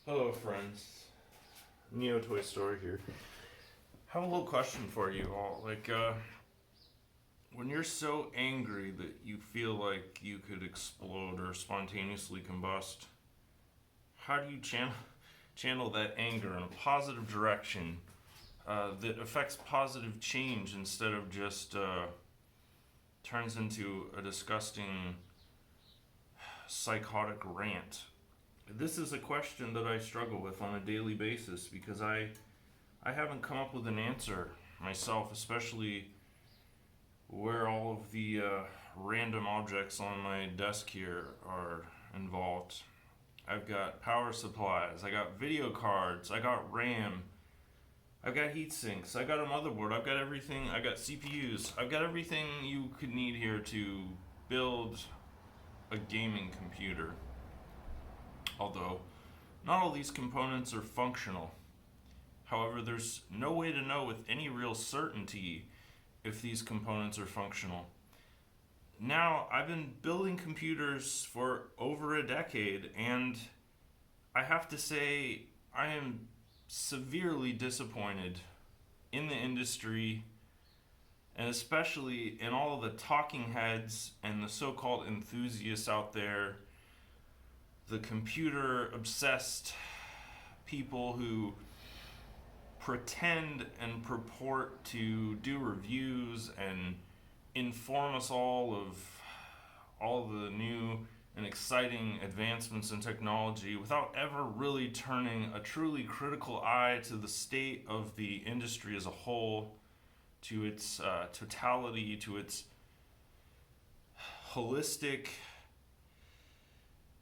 Hello friends, Neo Toy Story here. I have a little question for you all. When you're so angry that you feel like you could explode or spontaneously combust, how do you channel that anger in a positive direction that affects positive change instead of just turns into a disgusting psychotic rant? This is a question that I struggle with on a daily basis because I haven't come up with an answer myself, especially where all of the random objects on my desk here are involved. I've got power supplies, I got video cards, I got RAM, I've got heat sinks, I got a motherboard, I've got everything, I got CPUs, I've got everything you could need here to build a gaming computer. Although, not all these components are functional. However, there's no way to know with any real certainty if these components are functional. Now, I've been building computers for over a decade, and I have to say, I am severely disappointed in the industry, and especially in all of the talking heads and the so-called enthusiasts out there, the computer obsessed people who pretend and purport to do reviews and inform us all of all the new and exciting advancements in technology without ever really turning a truly critical eye to the state of the industry as a whole, to its totality, to its holistic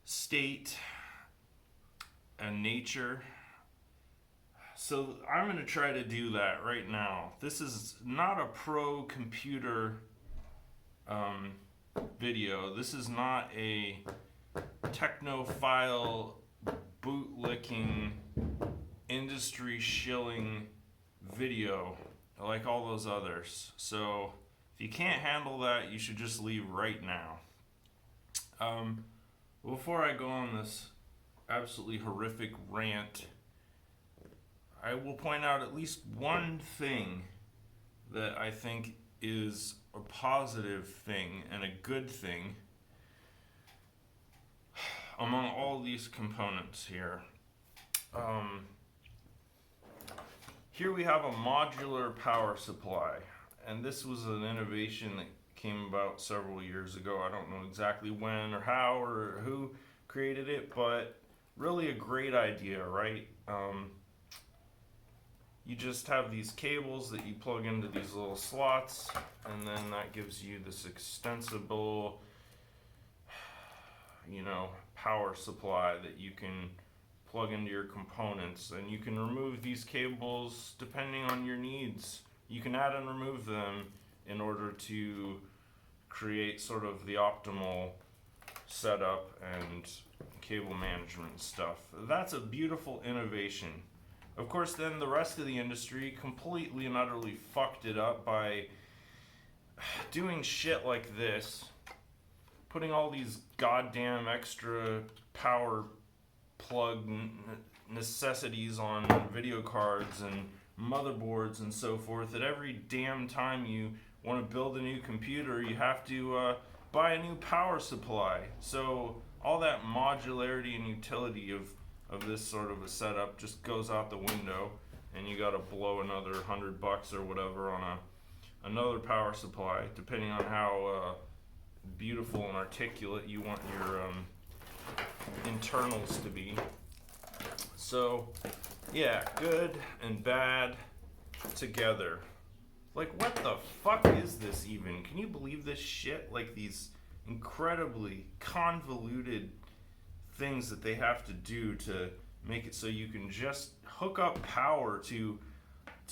state and nature. So I'm going to try to do that right now. This is not a pro computer video. This is not a technophile, bootlicking, industry shilling video like all those others. So if you can't handle that, you should just leave right now. Before I go on this absolutely horrific rant, I will point out at least one thing that I think is a positive thing and a good thing among all these components here. Here we have a modular power supply, and this was an innovation that came about several years ago. I don't know exactly when or how or who created it, but really a great idea, right? You just have these cables that you plug into these little slots, and then that gives you this extensible, power supply that you can plug into your components, and you can remove these cables depending on your needs. You can add and remove them in order to create sort of the optimal setup and cable management stuff. That's a beautiful innovation. Of course, then the rest of the industry completely and utterly fucked it up by doing shit like this, putting all these goddamn extra power plug necessities on video cards and motherboards and so forth, that every damn time you want to build a new computer, you have to buy a new power supply. So all that modularity and utility of this sort of a setup just goes out the window, and you got to blow another $100 or whatever on another power supply, depending on how beautiful and articulate you want your internals to be. So yeah, good and bad together. Like, what the fuck is this even? Can you believe this shit? Like, these incredibly convoluted things that they have to do to make it so you can just hook up power to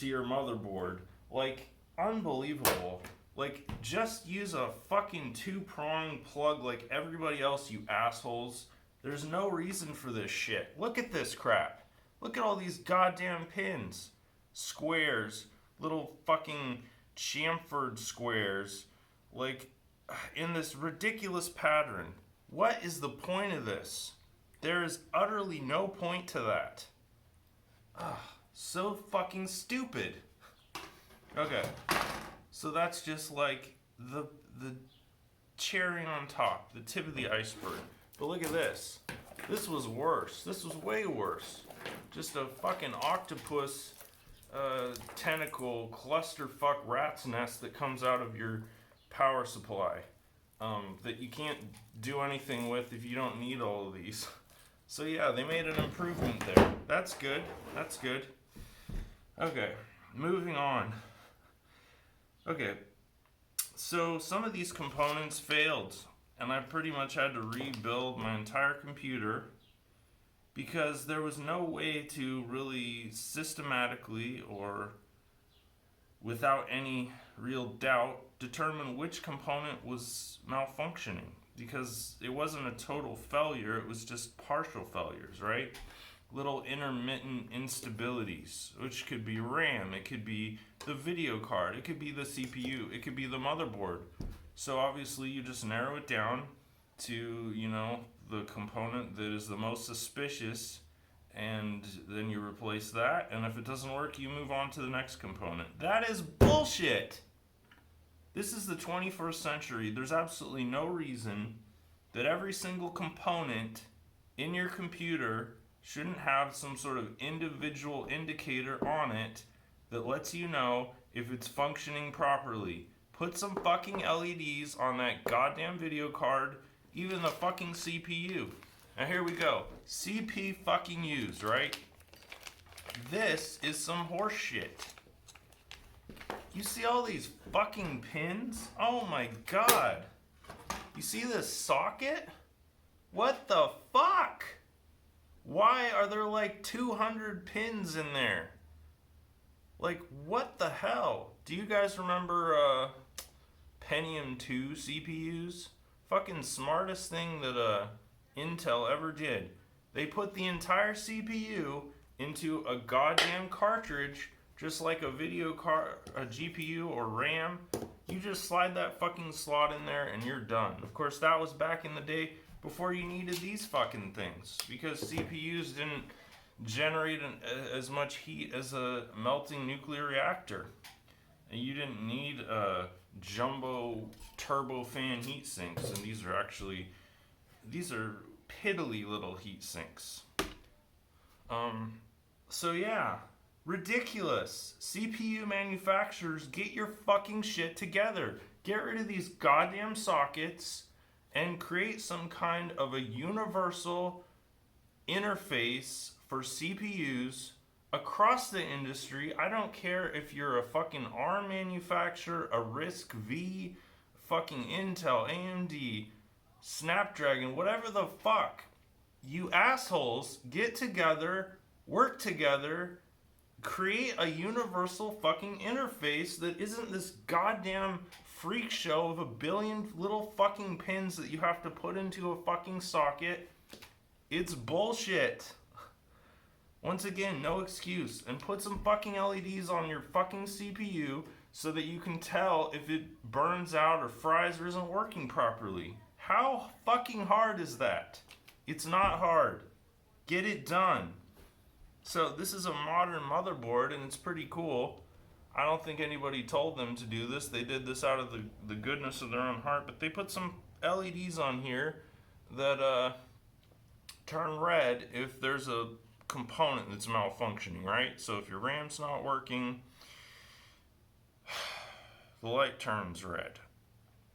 your motherboard. Like, unbelievable. Like, just use a fucking 2-prong plug like everybody else, you assholes. There's no reason for this shit. Look at this crap. Look at all these goddamn pins. Squares. Little fucking chamfered squares. Like, in this ridiculous pattern. What is the point of this? There is utterly no point to that. So fucking stupid. Okay, so that's just like the cherry on top, the tip of the iceberg. But look at this. This was worse. This was way worse. Just a fucking octopus tentacle clusterfuck rat's nest that comes out of your power supply that you can't do anything with if you don't need all of these. So yeah, they made an improvement there. That's good. That's good. Okay, moving on. Okay, so some of these components failed, and I pretty much had to rebuild my entire computer because there was no way to really systematically or without any real doubt determine which component was malfunctioning, because it wasn't a total failure, it was just partial failures, right? Little intermittent instabilities, which could be RAM, it could be the video card, it could be the CPU, it could be the motherboard. So obviously you just narrow it down to, you know, the component that is the most suspicious, and then you replace that, and if it doesn't work, you move on to the next component. That is bullshit! This is the 21st century. There's absolutely no reason that every single component in your computer shouldn't have some sort of individual indicator on it that lets you know if it's functioning properly. Put some fucking LEDs on that goddamn video card, even the fucking CPU. Now here we go. CP fucking U's, right? This is some horse shit. You see all these fucking pins? Oh my god. You see this socket? What the fuck? Why are there like 200 pins in there? Like, what the hell? Do you guys remember Pentium 2 CPUs? Fucking smartest thing that Intel ever did. They put the entire CPU into a goddamn cartridge, just like a video card, a GPU or RAM. You just slide that fucking slot in there and you're done. Of course, that was back in the day before you needed these fucking things, because CPUs didn't generate as much heat as a melting nuclear reactor. And you didn't need jumbo turbofan heat sinks, and these are piddly little heat sinks. So yeah, ridiculous. CPU manufacturers, get your fucking shit together. Get rid of these goddamn sockets and create some kind of a universal interface for CPUs across the industry. I don't care if you're a fucking ARM manufacturer, a RISC-V, fucking Intel, AMD, Snapdragon, whatever the fuck. You assholes get together, work together, create a universal fucking interface that isn't this goddamn freak show of a billion little fucking pins that you have to put into a fucking socket. It's bullshit. Once again, no excuse. And put some fucking LEDs on your fucking CPU so that you can tell if it burns out or fries or isn't working properly. How fucking hard is that? It's not hard. Get it done. So this is a modern motherboard and it's pretty cool. I don't think anybody told them to do this. They did this out of the goodness of their own heart, but they put some LEDs on here that turn red if there's a component that's malfunctioning, right? So if your RAM's not working, the light turns red.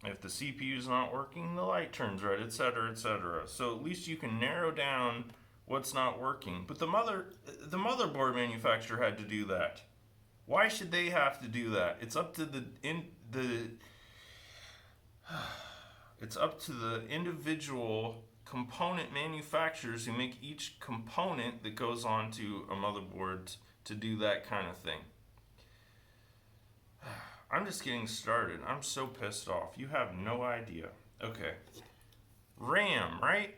If the CPU's not working, the light turns red, etc., etc. So at least you can narrow down what's not working. But the motherboard manufacturer had to do that. Why should they have to do that? It's up to the individual component manufacturers who make each component that goes onto a motherboard to do that kind of thing. I'm just getting started. I'm so pissed off. You have no idea. Okay. RAM, right?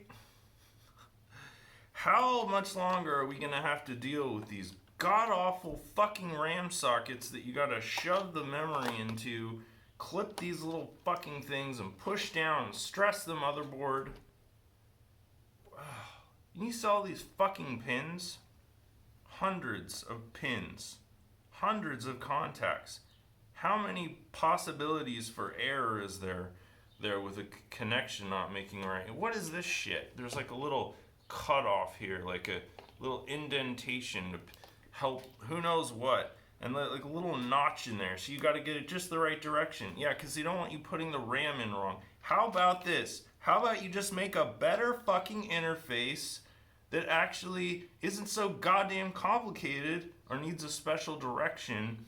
How much longer are we going to have to deal with these god-awful fucking RAM sockets that you got to shove the memory into, clip these little fucking things and push down and stress the motherboard? Can you see all these fucking pins? Hundreds of pins. Hundreds of contacts. How many possibilities for error is there with a connection not making right? What is this shit? There's like a little cutoff here, like a little indentation to help who knows what. And like a little notch in there, so you got to get it just the right direction. Yeah, because they don't want you putting the RAM in wrong. How about this? How about you just make a better fucking interface that actually isn't so goddamn complicated or needs a special direction?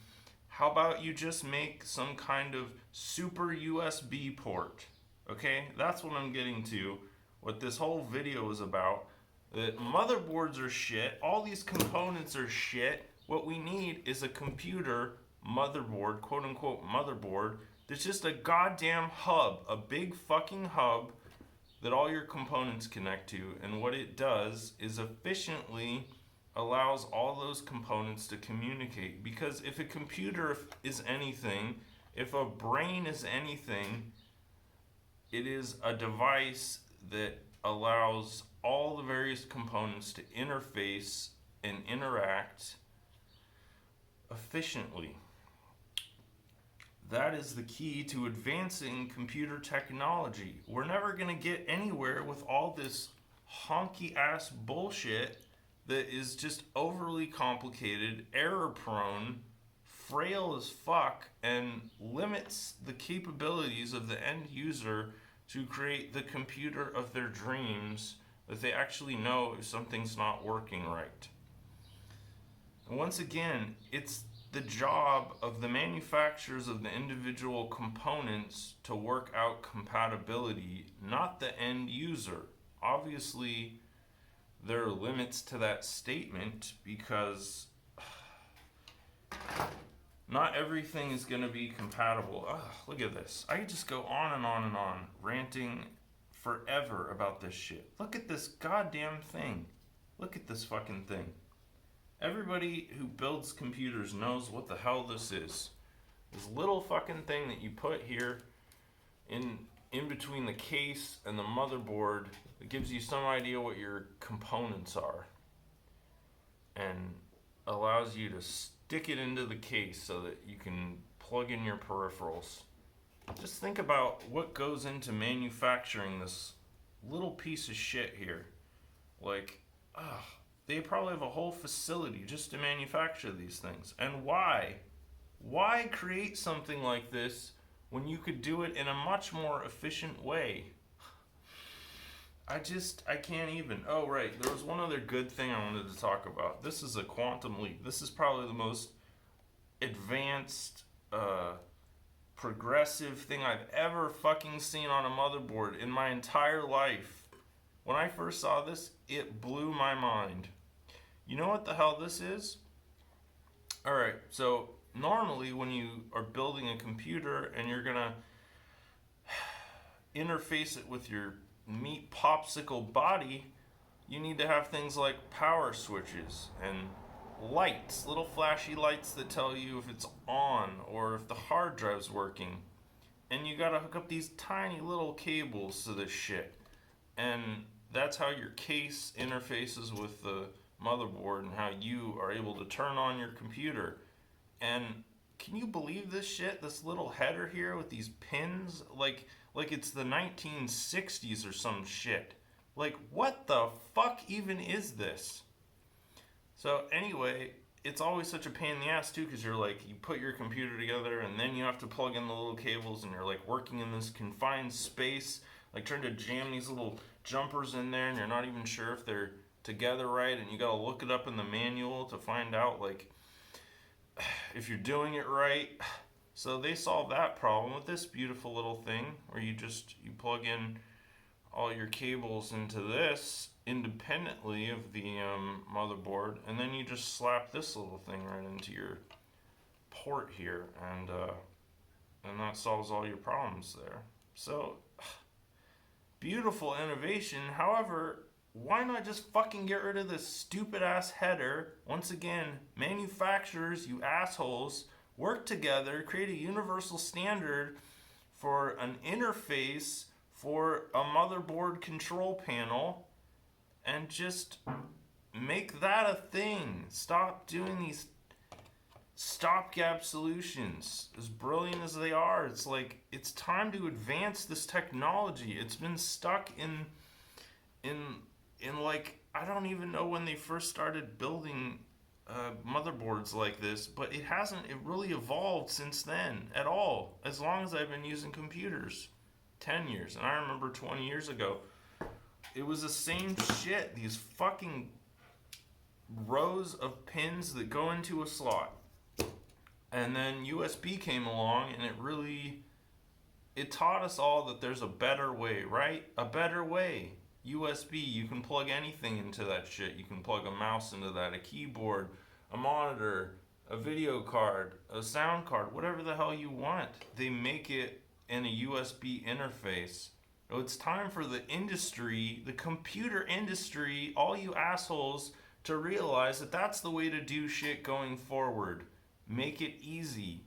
How about you just make some kind of super USB port? Okay, that's what I'm getting to. What this whole video is about. That motherboards are shit. All these components are shit. What we need is a computer motherboard, quote unquote motherboard, that's just a goddamn hub, a big fucking hub that all your components connect to. And what it does is efficiently allows all those components to communicate. Because if a computer is anything, if a brain is anything, it is a device that allows all the various components to interface and interact efficiently. That is the key to advancing computer technology. We're never going to get anywhere with all this honky ass bullshit that is just overly complicated, error prone, frail as fuck, and limits the capabilities of the end user to create the computer of their dreams that they actually know if something's not working right. And once again, it's the job of the manufacturers of the individual components to work out compatibility, not the end user. Obviously, there are limits to that statement because not everything is going to be compatible. Ugh, look at this. I could just go on and on and on, ranting forever about this shit. Look at this goddamn thing. Look at this fucking thing. Everybody who builds computers knows what the hell this is. This little fucking thing that you put here in between the case and the motherboard that gives you some idea what your components are and allows you to stick it into the case so that you can plug in your peripherals. Just think about what goes into manufacturing this little piece of shit here. Like, they probably have a whole facility just to manufacture these things. And why? Why create something like this when you could do it in a much more efficient way? I can't even. Oh, right. There was one other good thing I wanted to talk about. This is a quantum leap. This is probably the most advanced, progressive thing I've ever fucking seen on a motherboard in my entire life. When I first saw this, it blew my mind. You know what the hell this is? Alright, so normally when you are building a computer and you're gonna interface it with your meat popsicle body, you need to have things like power switches and lights, little flashy lights that tell you if it's on or if the hard drive's working. And you gotta hook up these tiny little cables to this shit. And that's how your case interfaces with the motherboard and how you are able to turn on your computer. And can you believe this shit? This little header here with these pins, like it's the 1960s or some shit. Like, what the fuck even is this? So anyway, it's always such a pain in the ass too, because you're like, you put your computer together and then you have to plug in the little cables and you're like working in this confined space, like trying to jam these little jumpers in there and you're not even sure if they're together right, and you gotta look it up in the manual to find out like if you're doing it right. So they solved that problem with this beautiful little thing where you plug in all your cables into this independently of the motherboard, and then you just slap this little thing right into your port here, and that solves all your problems there. So beautiful innovation. However, why not just fucking get rid of this stupid ass header? Once again, manufacturers, you assholes, work together, create a universal standard for an interface for a motherboard control panel, and just make that a thing. Stop doing these stopgap solutions. As brilliant as they are, it's like it's time to advance this technology. It's been stuck in like, I don't even know when they first started building motherboards like this, but it really evolved since then at all. As long as I've been using computers, 10 years, and I remember 20 years ago, it was the same shit. These fucking rows of pins that go into a slot. And then USB came along, and it taught us all that there's a better way, right? A better way. USB, you can plug anything into that shit. You can plug a mouse into that, a keyboard, a monitor, a video card, a sound card, whatever the hell you want. They make it in a USB interface. So it's time for the industry, the computer industry, all you assholes, to realize that that's the way to do shit going forward. Make it easy.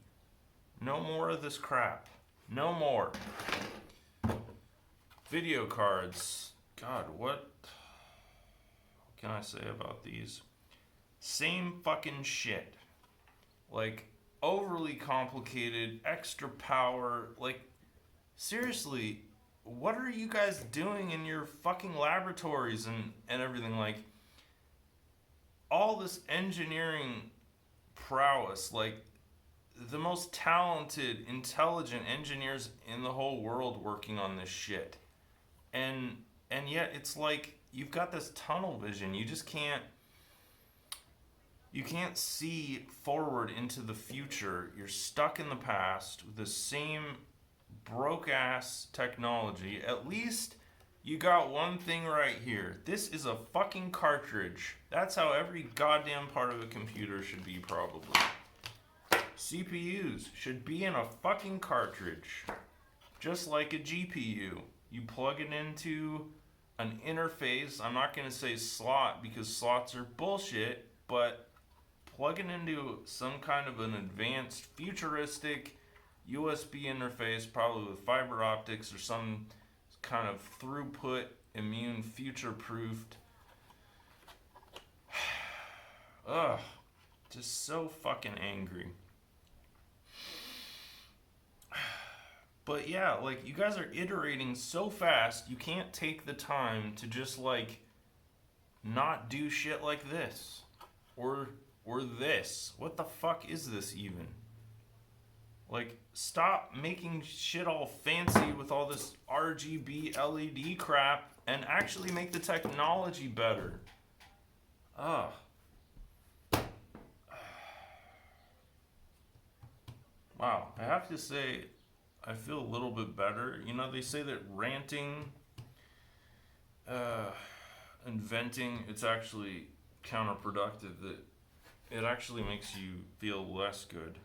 No more of this crap. No more. Video cards. God, what can I say about these? Same fucking shit. Like, overly complicated, extra power. Like, seriously, what are you guys doing in your fucking laboratories and everything? Like, all this engineering prowess, like, the most talented, intelligent engineers in the whole world working on this shit. And yet it's like you've got this tunnel vision. You just can't see forward into the future. You're stuck in the past with the same broke ass technology. At least you got one thing right here. This is a fucking cartridge. That's how every goddamn part of a computer should be, probably. CPUs should be in a fucking cartridge. Just like a GPU. You plug it into an interface. I'm not going to say slot because slots are bullshit, but plug it into some kind of an advanced, futuristic USB interface, probably with fiber optics or some kind of throughput, immune, future-proofed. Ugh. Just so fucking angry. But yeah, like, you guys are iterating so fast, you can't take the time to just, like, not do shit like this. Or this. What the fuck is this even? Like, stop making shit all fancy with all this RGB LED crap and actually make the technology better. Ugh. Wow, I have to say, I feel a little bit better. You know, they say that ranting and venting, it's actually counterproductive, that it actually makes you feel less good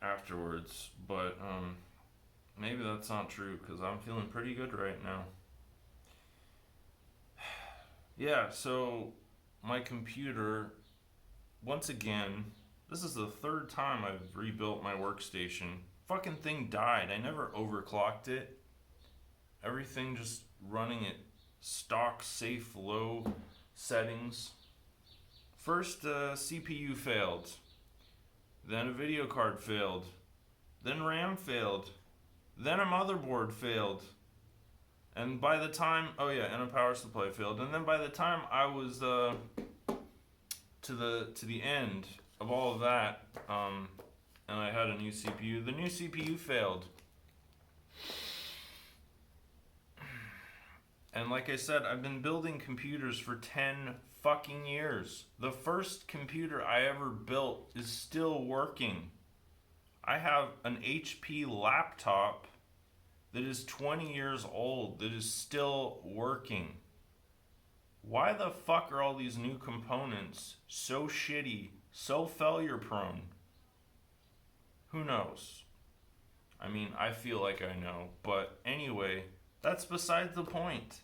afterwards. But maybe that's not true, because I'm feeling pretty good right now. Yeah, so my computer, once again, this is the third time I've rebuilt my workstation. Fucking thing died. I never overclocked it. Everything just running at stock, safe, low settings. First, CPU failed. Then a video card failed. Then RAM failed. Then a motherboard failed. And by the time, and a power supply failed. And then by the time I was to the end of all of that, and I had a new CPU, the new CPU failed. And like I said, I've been building computers for 10 fucking years. The first computer I ever built is still working. I have an HP laptop that is 20 years old that is still working. Why the fuck are all these new components so shitty, so failure prone? Who knows? I mean, I feel like I know, but anyway, that's beside the point.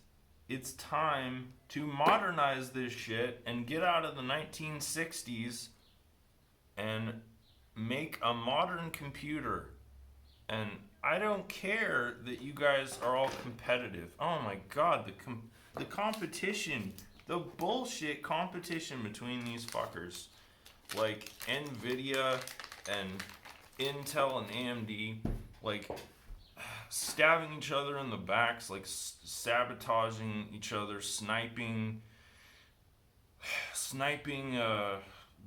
It's time to modernize this shit and get out of the 1960s and make a modern computer. And I don't care that you guys are all competitive. Oh my god, the competition, the bullshit competition between these fuckers, like Nvidia and Intel and AMD, like stabbing each other in the backs, like sabotaging each other, sniping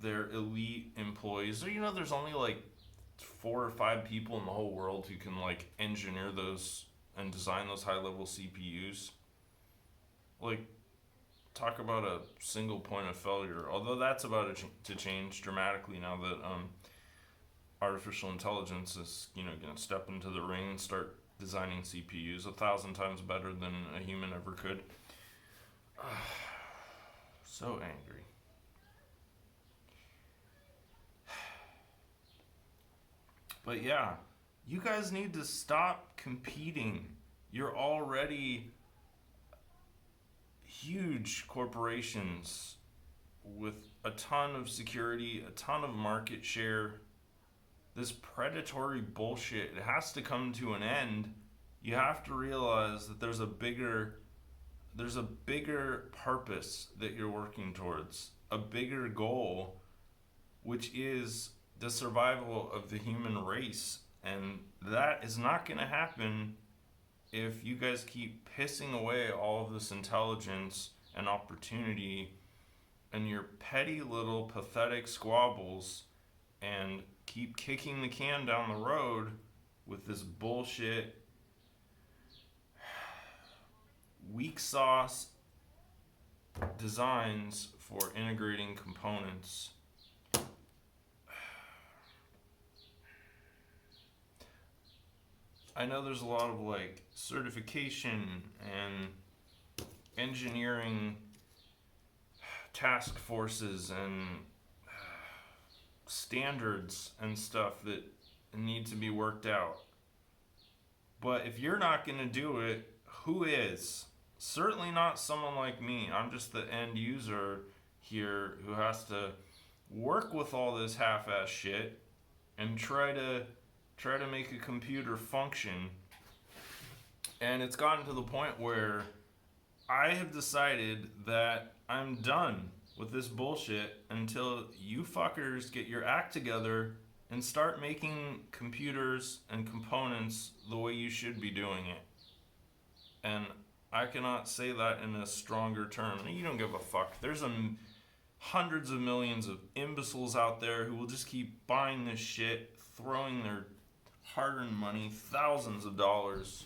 their elite employees. So, you know, there's only like 4 or 5 people in the whole world who can like engineer those and design those high level CPUs. Like, talk about a single point of failure. Although that's about to change dramatically now that artificial intelligence is, you know, gonna step into the ring and start designing CPUs 1,000 times better than a human ever could. So angry. But yeah, you guys need to stop competing. You're already huge corporations with a ton of security, a ton of market share. This predatory bullshit, it has to come to an end. You have to realize that there's a bigger purpose that you're working towards, a bigger goal, which is the survival of the human race. And that is not going to happen if you guys keep pissing away all of this intelligence and opportunity and your petty little pathetic squabbles and keep kicking the can down the road with this bullshit weak sauce designs for integrating components. I know there's a lot of like certification and engineering task forces and standards and stuff that need to be worked out. But if you're not going to do it, who is? Certainly not someone like me. I'm just the end user here who has to work with all this half-ass shit and try to make a computer function. And it's gotten to the point where I have decided that I'm done with this bullshit until you fuckers get your act together and start making computers and components the way you should be doing it. And I cannot say that in a stronger term. You don't give a fuck. There's hundreds of millions of imbeciles out there who will just keep buying this shit, throwing their hard-earned money, thousands of dollars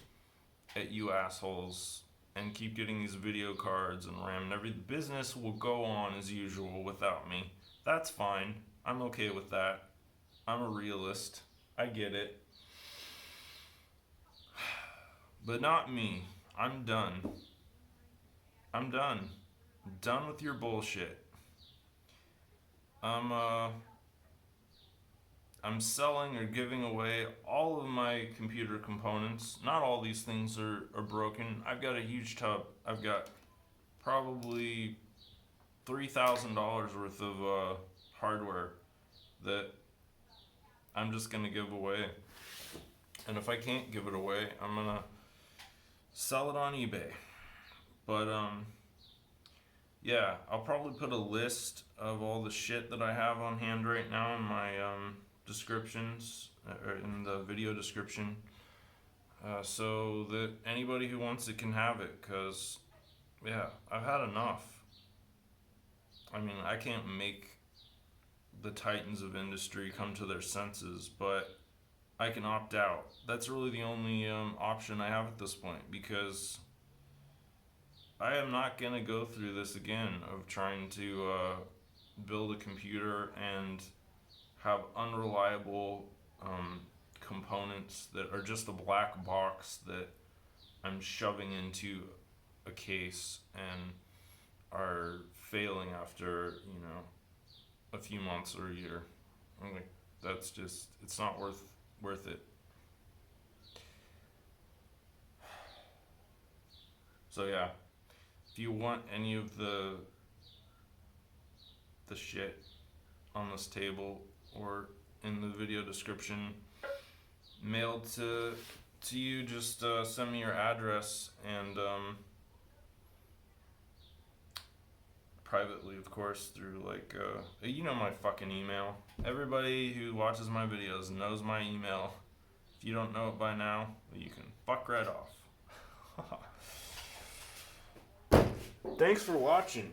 at you assholes, and keep getting these video cards and RAM and every business will go on as usual without me. That's fine. I'm okay with that. I'm a realist. I get it. But not me. I'm done. I'm done. Done with your bullshit. I'm selling or giving away all of my computer components. Not all these things are broken. I've got a huge tub. I've got probably $3,000 worth of hardware that I'm just going to give away. And if I can't give it away, I'm going to sell it on eBay. But yeah, I'll probably put a list of all the shit that I have on hand right now in my descriptions, or in the video description, so that anybody who wants it can have it, because yeah, I've had enough. I mean, I can't make the titans of industry come to their senses, but I can opt out. That's really the only option I have at this point, because I am not going to go through this again of trying to build a computer and have unreliable components that are just a black box that I'm shoving into a case and are failing after, you know, a few months or a year. I'm like, that's just, it's not worth it. So yeah, if you want any of the shit on this table or in the video description mailed to you, just send me your address and privately, of course, through like, you know my fucking email. Everybody who watches my videos knows my email. If you don't know it by now, you can fuck right off. Thanks for watching.